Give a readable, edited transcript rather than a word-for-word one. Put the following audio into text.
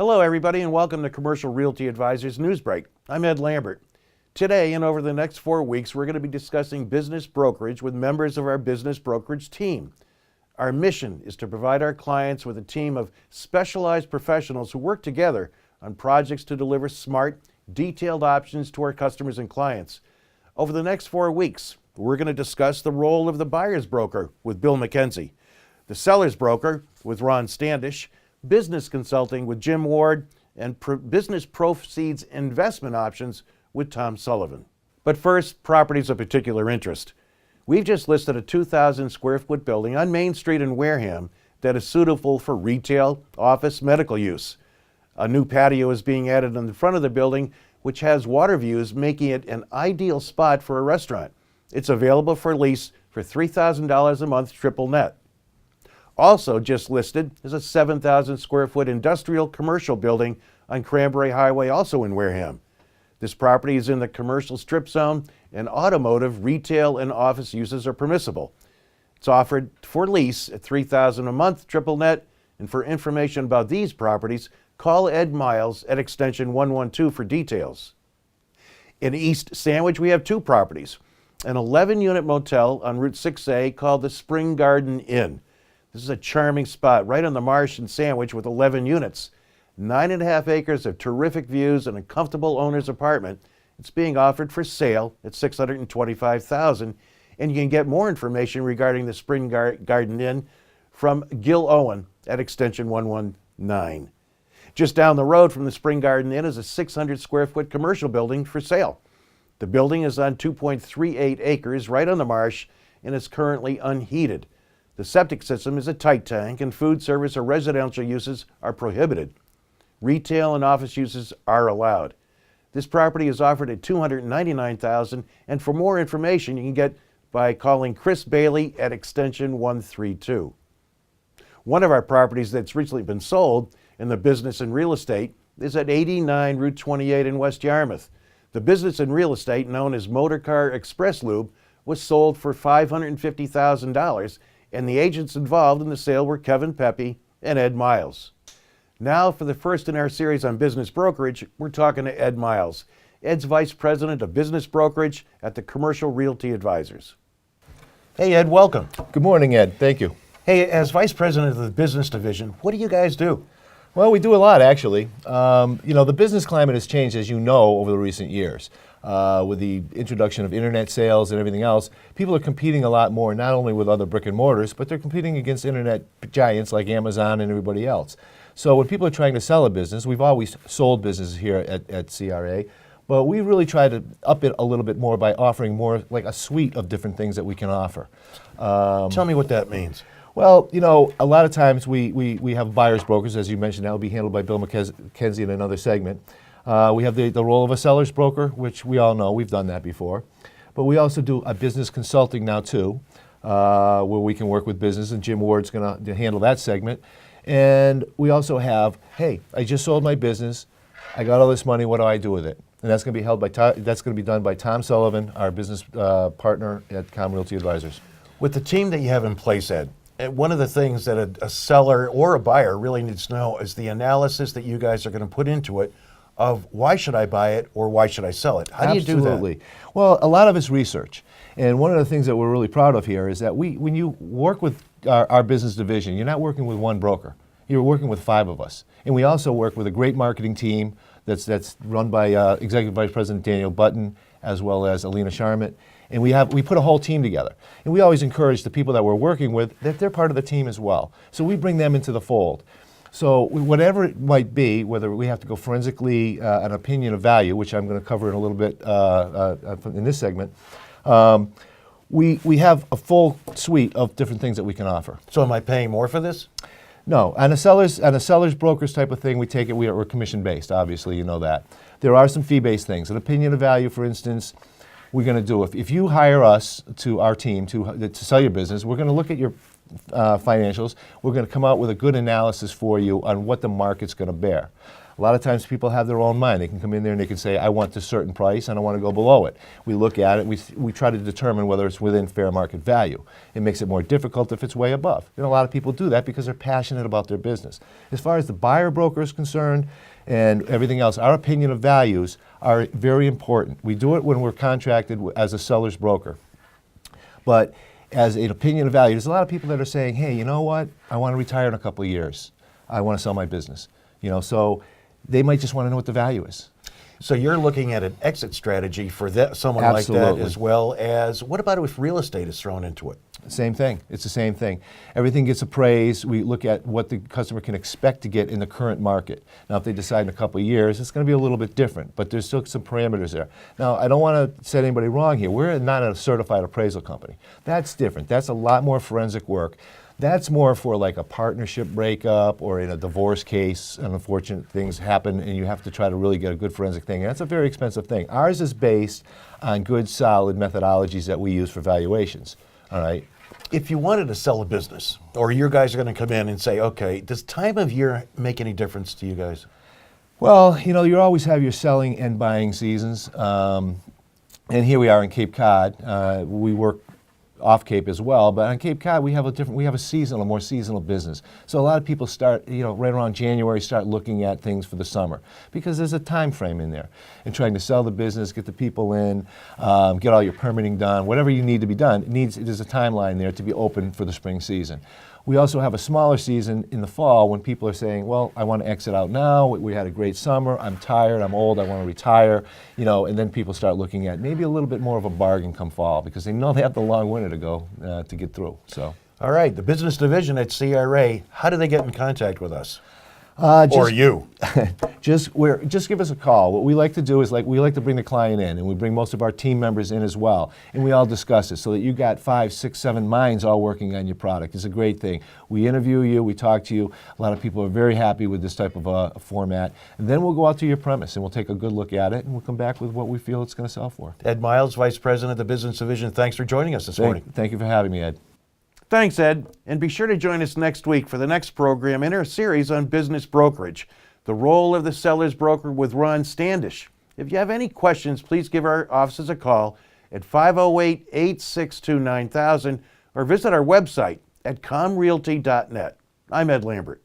Hello everybody and welcome to Commercial Realty Advisors Newsbreak. I'm Ed Lambert. Today and over the next 4 weeks we're going to be discussing business brokerage with members of our business brokerage team. Our mission is to provide our clients with a team of specialized professionals who work together on projects to deliver smart, detailed options to our customers and clients. Over the next 4 weeks, we're going to discuss the role of the buyer's broker with Bill McKenzie, the seller's broker with Ron Standish, business consulting with Jim Ward, and business proceeds investment options with Tom Sullivan. But first, properties of particular interest. We've just listed a 2,000 square foot building on Main Street in Wareham that is suitable for retail, office, medical use. A new patio is being added in the front of the building, which has water views, making it an ideal spot for a restaurant. It's available for lease for $3,000 a month triple net. Also just listed is a 7,000 square foot industrial commercial building on Cranberry Highway, also in Wareham. This property is in the commercial strip zone, and automotive, retail, and office uses are permissible. It's offered for lease at $3,000 a month triple net, and for information about these properties, call Ed Miles at extension 112 for details. In East Sandwich, we have 2 properties. An 11-unit motel on Route 6A called the Spring Garden Inn. This is a charming spot right on the marsh in Sandwich with 11 units. 9.5 acres of terrific views and a comfortable owner's apartment. It's being offered for sale at $625,000, and you can get more information regarding the Spring Garden Inn from Gil Owen at extension 119. Just down the road from the Spring Garden Inn is a 600 square foot commercial building for sale. The building is on 2.38 acres right on the marsh and is currently unheated. The septic system is a tight tank, and food service or residential uses are prohibited. Retail and office uses are allowed. This property is offered at $299,000, and for more information you can get by calling Chris Bailey at extension 132. One of our properties that's recently been sold in the business and real estate is at 89 Route 28 in West Yarmouth. The business and real estate, known as Motorcar Express Lube, was sold for $550,000, and the agents involved in the sale were Kevin Pepe and Ed Miles. Now, for the first in our series on business brokerage, we're talking to Ed Miles. Ed's Vice President of Business Brokerage at the Commercial Realty Advisors. Hey, Ed, welcome. Good morning, Ed. Thank you. Hey, as Vice President of the Business Division, what do you guys do? Well, we do a lot, actually. The business climate has changed, as you know, over the recent years. With the introduction of internet sales and everything else, people are competing a lot more, not only with other brick and mortars, but they're competing against internet giants like Amazon and everybody else. So when people are trying to sell a business, we've always sold businesses here at CRA, but we really try to up it a little bit more by offering more like a suite of different things that we can offer. Tell me what that means. Well, a lot of times we have buyer's brokers, as you mentioned. That will be handled by Bill McKenzie in another segment. We have the role of a seller's broker, which we all know. We've done that before. But we also do a business consulting now, too, where we can work with business, and Jim Ward's going to handle that segment. And we also have, hey, I just sold my business. I got all this money. What do I do with it? And that's going to be done by Tom Sullivan, our business partner at Com Realty Advisors. With the team that you have in place, Ed, one of the things that a seller or a buyer really needs to know is the analysis that you guys are going to put into it of why should I buy it or why should I sell it? How do you do that? Absolutely. Well, a lot of it's research. And one of the things that we're really proud of here is that when you work with our business division, you're not working with one broker. You're working with 5 of us. And we also work with a great marketing team that's run by Executive Vice President Daniel Button, as well as Alina Sharmat. And we put a whole team together. And we always encourage the people that we're working with that they're part of the team as well. So we bring them into the fold. So whatever it might be, whether we have to go forensically an opinion of value, which I'm going to cover in a little bit in this segment, we have a full suite of different things that we can offer. So am I paying more for this? No. On a seller's brokers type of thing, we're commission-based, obviously, you know that. There are some fee-based things. An opinion of value, for instance, we're going to do. If you hire us to our team to sell your business, we're going to look at your financials. We're going to come out with a good analysis for you on what the market's going to bear. A lot of times people have their own mind. They can come in there and they can say, I want this certain price and I want to go below it. We look at it, we try to determine whether it's within fair market value. It makes it more difficult if it's way above. And a lot of people do that because they're passionate about their business. As far as the buyer broker is concerned and everything else, our opinion of values are very important. We do it when we're contracted as a seller's broker. But as an opinion of value, there's a lot of people that are saying, hey, you know what? I want to retire in a couple of years. I want to sell my business. So they might just want to know what the value is. So you're looking at an exit strategy for someone Absolutely. like that, as well as, what about if real estate is thrown into it? Same thing. It's the same thing. Everything gets appraised. We look at what the customer can expect to get in the current market. Now, if they decide in a couple of years, it's going to be a little bit different, but there's still some parameters there. Now, I don't want to set anybody wrong here. We're not a certified appraisal company. That's different. That's a lot more forensic work. That's more for like a partnership breakup or in a divorce case, and unfortunate things happen and you have to try to really get a good forensic thing. And that's a very expensive thing. Ours is based on good, solid methodologies that we use for valuations. All right. If you wanted to sell a business, or your guys are going to come in and say, okay, does time of year make any difference to you guys? Well, you always have your selling and buying seasons. And here we are in Cape Cod. We work off Cape as well, but on Cape Cod we have a more seasonal business. So a lot of people start, right around January, start looking at things for the summer because there's a time frame in there, and trying to sell the business, get the people in, get all your permitting done, whatever you need to be done. There's a timeline there to be open for the spring season. We also have a smaller season in the fall when people are saying, well, I want to exit out now. We had a great summer. I'm tired. I'm old. I want to retire. And then people start looking at maybe a little bit more of a bargain come fall because they know they have the long winter to go to get through. So, all right, the business division at CRA, how do they get in contact with us? Or you? Just give us a call. What we like to do is we like to bring the client in, and we bring most of our team members in as well, and we all discuss it so that you got 5, 6, 7 minds all working on your product. It's a great thing. We interview you, we talk to you. A lot of people are very happy with this type of format, and then we'll go out to your premise and we'll take a good look at it, and we'll come back with what we feel it's going to sell for. Ed Miles, Vice President of the Business Division, thanks for joining us this morning. Thank you for having me, Ed. Thanks, Ed. And be sure to join us next week for the next program in our series on business brokerage, the role of the seller's broker with Ron Standish. If you have any questions, please give our offices a call at 508-862-9000 or visit our website at comrealty.net. I'm Ed Lambert.